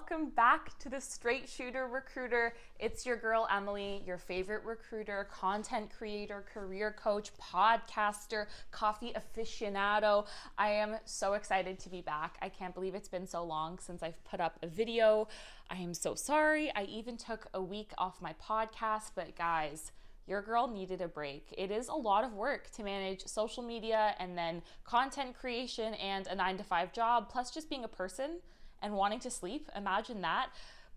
welcome back to the Straight Shooter Recruiter. It's your girl Emily, your favorite recruiter, content creator, career coach, podcaster, coffee aficionado. I am so excited to be back. I can't believe it's been so long since I've put up a video. I am so sorry. I even took a week off my podcast, but guys, your girl needed a break. It is a lot of work to manage social media and then content creation and a 9-to-5 job, plus just being a person and wanting to sleep. Imagine that.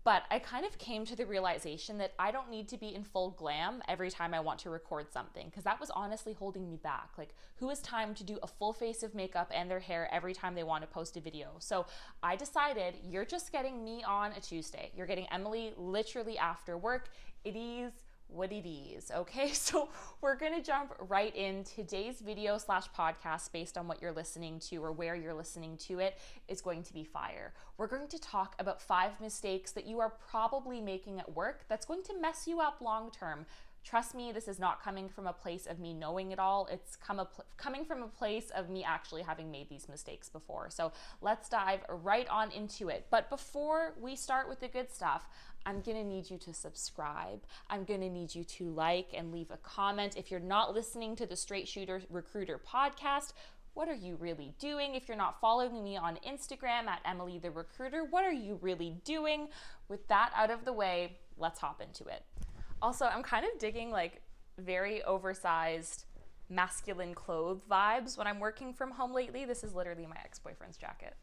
But I kind of came to the realization that I don't need to be in full glam every time I want to record something, because that was honestly holding me back. Like, who has time to do a full face of makeup and their hair every time they want to post a video? So I decided you're just getting me on a Tuesday. You're getting Emily literally after work. It is what it is. Okay, so we're gonna jump right in. Today's video slash podcast, based on what you're listening to or where you're listening to it, is going to be fire. We're going to talk about 5 mistakes that you are probably making at work that's going to mess you up long term. Trust me, this is not coming from a place of me knowing it all. It's coming from a place of me actually having made these mistakes before. So let's dive right on into it. But before we start with the good stuff, I'm gonna need you to subscribe. I'm gonna need you to like and leave a comment. If you're not listening to the Straight Shooter Recruiter podcast, what are you really doing? If you're not following me on Instagram at Emily the Recruiter, what are you really doing? With that out of the way, let's hop into it. Also, I'm kind of digging like very oversized masculine clothes vibes when I'm working from home lately. This is literally my ex-boyfriend's jacket.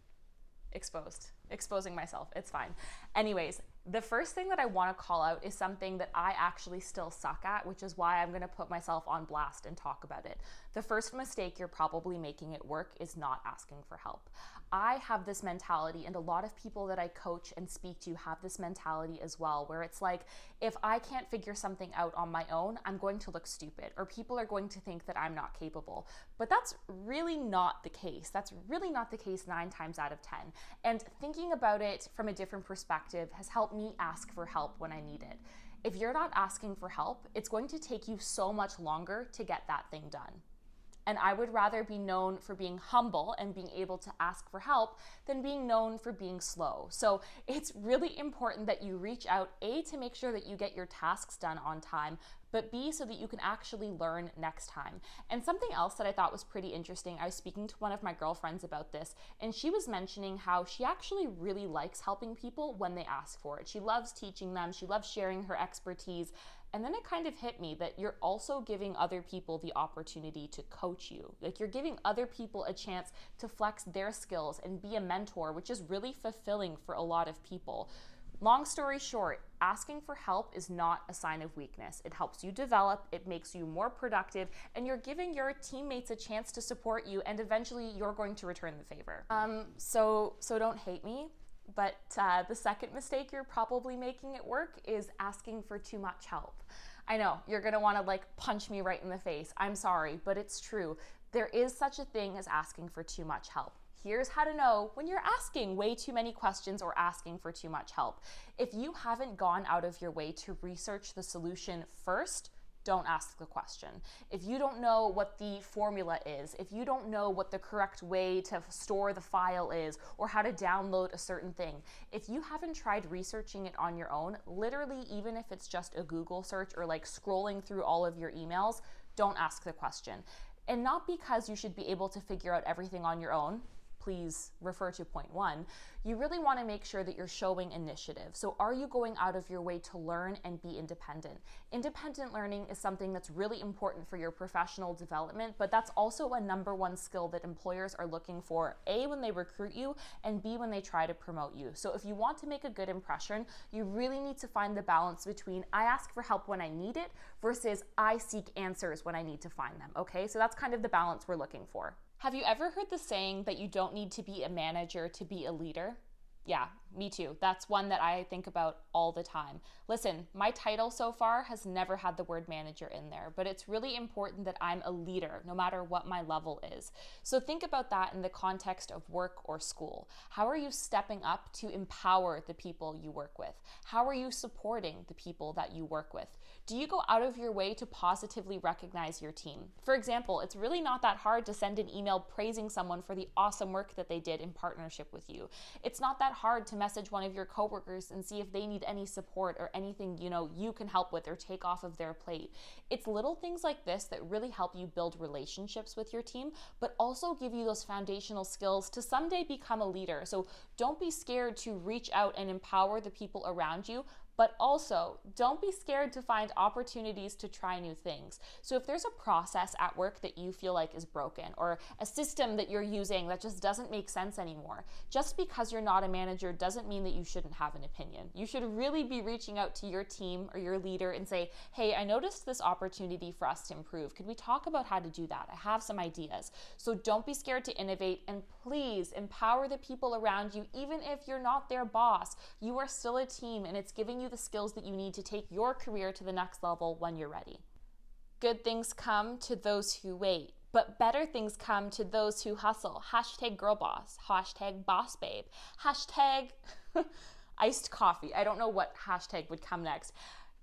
Exposing myself. It's fine. Anyways, the first thing that I want to call out is something that I actually still suck at, which is why I'm going to put myself on blast and talk about it. The first mistake you're probably making at work is not asking for help. I have this mentality, and a lot of people that I coach and speak to have this mentality as well, where it's like, if I can't figure something out on my own, I'm going to look stupid, or people are going to think that I'm not capable. But that's really not the case. That's really not the case 9 times out of 10. And thinking about it from a different perspective has helped me ask for help when I need it. If you're not asking for help, it's going to take you so much longer to get that thing done. And I would rather be known for being humble and being able to ask for help than being known for being slow. So it's really important that you reach out, A, to make sure that you get your tasks done on time, but B, so that you can actually learn next time. And something else that I thought was pretty interesting, I was speaking to one of my girlfriends about this, and she was mentioning how she actually really likes helping people when they ask for it. She loves teaching them, she loves sharing her expertise. And then it kind of hit me that you're also giving other people the opportunity to coach you. Like, you're giving other people a chance to flex their skills and be a mentor, which is really fulfilling for a lot of people. Long story short, asking for help is not a sign of weakness. It helps you develop, it makes you more productive, and you're giving your teammates a chance to support you, and eventually you're going to return the favor. So don't hate me. But the second mistake you're probably making at work is asking for too much help. I know, you're gonna wanna like punch me right in the face. I'm sorry, but it's true. There is such a thing as asking for too much help. Here's how to know when you're asking way too many questions or asking for too much help. If you haven't gone out of your way to research the solution first, don't ask the question. If you don't know what the formula is, if you don't know what the correct way to store the file is, or how to download a certain thing, if you haven't tried researching it on your own, literally, even if it's just a Google search or like scrolling through all of your emails, don't ask the question. And not because you should be able to figure out everything on your own. Please refer to point 1, you really want to make sure that you're showing initiative. So are you going out of your way to learn and be independent? Independent learning is something that's really important for your professional development, but that's also a number 1 skill that employers are looking for, A, when they recruit you, and B, when they try to promote you. So if you want to make a good impression, you really need to find the balance between I ask for help when I need it versus I seek answers when I need to find them, okay? So that's kind of the balance we're looking for. Have you ever heard the saying that you don't need to be a manager to be a leader? Yeah, me too. That's one that I think about all the time. Listen, my title so far has never had the word manager in there, but it's really important that I'm a leader, no matter what my level is. So think about that in the context of work or school. How are you stepping up to empower the people you work with? How are you supporting the people that you work with? Do you go out of your way to positively recognize your team? For example, it's really not that hard to send an email praising someone for the awesome work that they did in partnership with you. It's not that hard to message one of your coworkers and see if they need any support or anything, you can help with or take off of their plate. It's little things like this that really help you build relationships with your team, but also give you those foundational skills to someday become a leader. So don't be scared to reach out and empower the people around you, but also don't be scared to find opportunities to try new things. So if there's a process at work that you feel like is broken, or a system that you're using that just doesn't make sense anymore, just because you're not a manager doesn't mean that you shouldn't have an opinion. You should really be reaching out to your team or your leader and say, hey, I noticed this opportunity for us to improve. Could we talk about how to do that? I have some ideas. So don't be scared to innovate, and please empower the people around you. Even if you're not their boss, you are still a team, and it's giving you the skills that you need to take your career to the next level when you're ready. Good things come to those who wait, but better things come to those who hustle. Hashtag girl boss, hashtag boss babe, hashtag iced coffee. I don't know what hashtag would come next.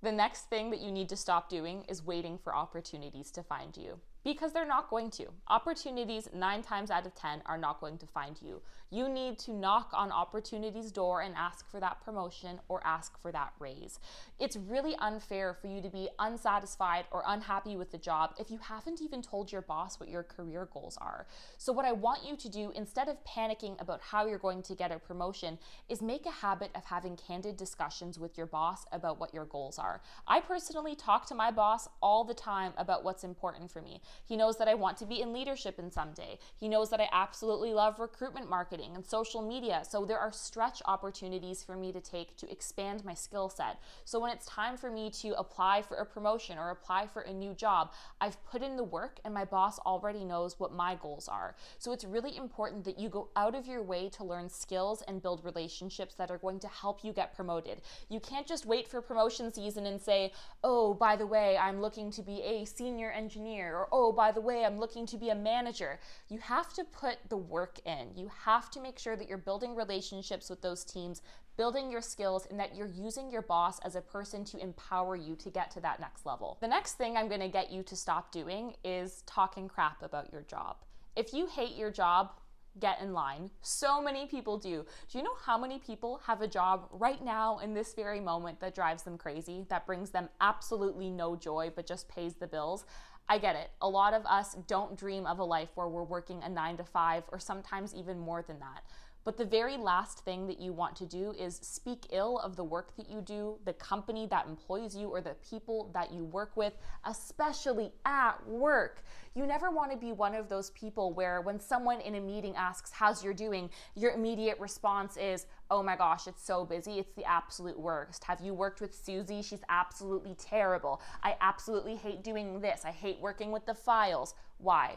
The next thing that you need to stop doing is waiting for opportunities to find you, because they're not going to. Opportunities 9 times out of 10 are not going to find you. You need to knock on opportunity's door and ask for that promotion or ask for that raise. It's really unfair for you to be unsatisfied or unhappy with the job if you haven't even told your boss what your career goals are. So what I want you to do, instead of panicking about how you're going to get a promotion, is make a habit of having candid discussions with your boss about what your goals are. I personally talk to my boss all the time about what's important for me. He knows that I want to be in leadership in someday. He knows that I absolutely love recruitment marketing and social media. So there are stretch opportunities for me to take to expand my skill set. So when it's time for me to apply for a promotion or apply for a new job, I've put in the work and my boss already knows what my goals are. So it's really important that you go out of your way to learn skills and build relationships that are going to help you get promoted. You can't just wait for promotion season and say, oh, by the way, I'm looking to be a senior engineer, or oh, by the way, I'm looking to be a manager. You have to put the work in. You have to make sure that you're building relationships with those teams, building your skills, and that you're using your boss as a person to empower you to get to that next level. The next thing I'm going to get you to stop doing is talking crap about your job. If you hate your job, get in line. So many people do. Do you know how many people have a job right now in this very moment that drives them crazy, that brings them absolutely no joy, but just pays the bills? I get it. A lot of us don't dream of a life where we're working a 9 to 5 or sometimes even more than that. But the very last thing that you want to do is speak ill of the work that you do, the company that employs you, or the people that you work with, especially at work. You never want to be one of those people where when someone in a meeting asks, how's your doing? Your immediate response is, oh my gosh, it's so busy. It's the absolute worst. Have you worked with Susie? She's absolutely terrible. I absolutely hate doing this. I hate working with the files. Why?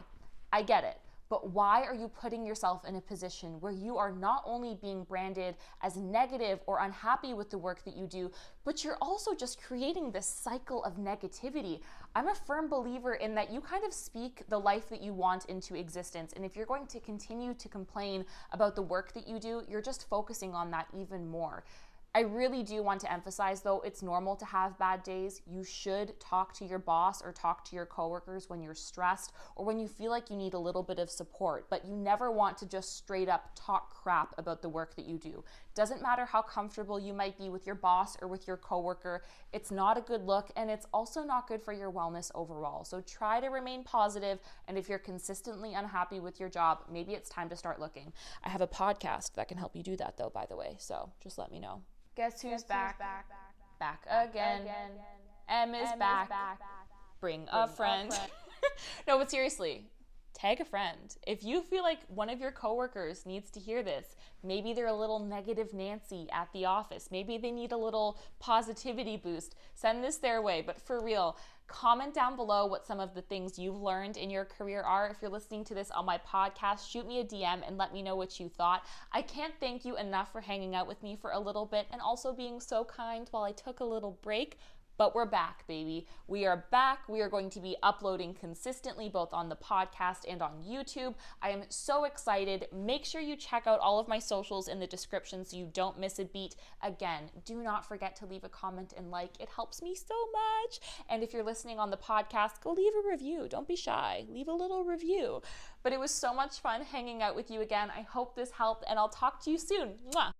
I get it. But why are you putting yourself in a position where you are not only being branded as negative or unhappy with the work that you do, but you're also just creating this cycle of negativity? I'm a firm believer in that you kind of speak the life that you want into existence. And if you're going to continue to complain about the work that you do, you're just focusing on that even more. I really do want to emphasize, though, it's normal to have bad days. You should talk to your boss or talk to your coworkers when you're stressed or when you feel like you need a little bit of support, but you never want to just straight up talk crap about the work that you do. Doesn't matter how comfortable you might be with your boss or with your coworker. It's not a good look, and it's also not good for your wellness overall. So try to remain positive, and if you're consistently unhappy with your job, maybe it's time to start looking. I have a podcast that can help you do that, though, by the way, so just let me know. Guess who's back? Back again. Em is back. Bring a friend. No, but seriously, tag a friend. If you feel like one of your coworkers needs to hear this, maybe they're a little negative Nancy at the office, maybe they need a little positivity boost, send this their way. But for real, comment down below what some of the things you've learned in your career are. If you're listening to this on my podcast, shoot me a DM and let me know what you thought. I can't thank you enough for hanging out with me for a little bit and also being so kind while I took a little break. But we're back, baby. We are back. We are going to be uploading consistently, both on the podcast and on YouTube. I am so excited. Make sure you check out all of my socials in the description so you don't miss a beat. Again, do not forget to leave a comment and like. It helps me so much. And if you're listening on the podcast, go leave a review. Don't be shy. Leave a little review. But it was so much fun hanging out with you again. I hope this helped, and I'll talk to you soon. Mwah!